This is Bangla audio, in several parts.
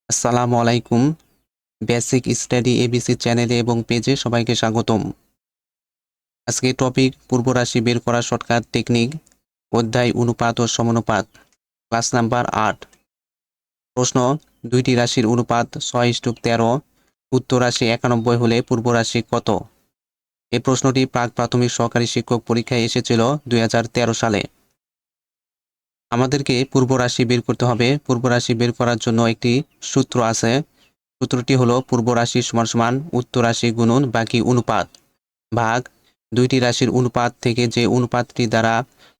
আসসালামু আলাইকুম। বেসিক স্টাডি এবিসি চ্যানেলে এবং পেজে সবাইকে স্বাগতম। আজকে টপিক পূর্ব রাশি বের করার শর্টকাট টেকনিক, অধ্যায় অনুপাত ও সমানুপাত, ক্লাস নাম্বার 8। প্রশ্ন, দুইটি রাশির অনুপাত 6:13, উত্তর রাশি 91 হলে পূর্ব রাশি কত? এই প্রশ্নটি প্রাক প্রাথমিক সহকারী শিক্ষক পরীক্ষায় এসেছিল 2013 সালে। আমাদেরকে পূর্ব রাশি বের করতে হবে। পূর্ব রাশি বের করার জন্য একটি সূত্র আছে। সূত্রটি হলো পূর্ব রাশি সমান সমান উত্তর রাশি গুণন বাকি অনুপাত ভাগ দুইটি রাশির অনুপাত থেকে যে অনুপাতটি দ্বারা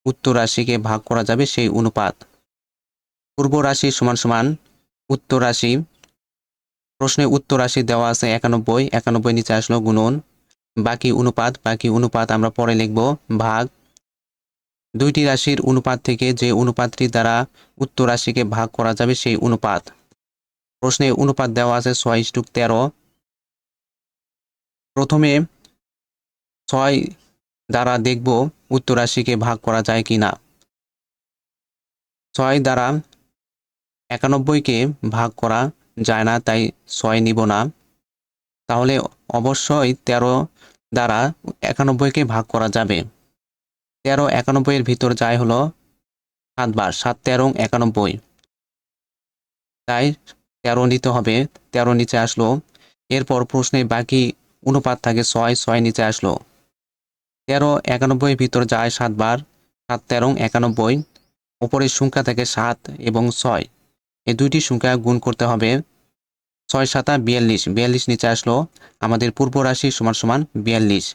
উত্তর রাশিকে ভাগ করা যাবে সেই অনুপাত। পূর্ব রাশি সমান সমান উত্তর রাশি, প্রশ্নে উত্তর রাশি দেওয়া আছে 91, 91 নিচে আসলো গুণন বাকি অনুপাত আমরা পরে লিখব ভাগ দুইটি রাশির অনুপাত থেকে যে অনুপাতটি দ্বারা উত্তর রাশিকে ভাগ করা যাবে সেই অনুপাত। প্রশ্নে অনুপাত দেওয়া আছে 6:13। প্রথমে 6 দ্বারা দেখব উত্তর রাশিকে ভাগ করা যায় কিনা। 6 দ্বারা 91কে ভাগ করা যায় না, তাই 6 নিব না। তাহলে অবশ্যই 13 দ্বারা 91কে ভাগ করা যাবে। 13 91 এর ভিতর যায় হলো 7 বার, 7 13 91, তাই 13 নিতে হবে। 13 নিচে আসলো। এরপর প্রশ্নে বাকি অনুপাত থাকে 6, 6 নিচে আসলো। 13 91 এর ভিতর যায় 7 বার, 7 13 91, উপরের সংখ্যা থাকে 7 এবং 6, এই দুইটি সংখ্যা গুণ করতে হবে। 6 7 42, 42 নিচে আসলো। আমাদের পূর্ব রাশি সমান সমান 42।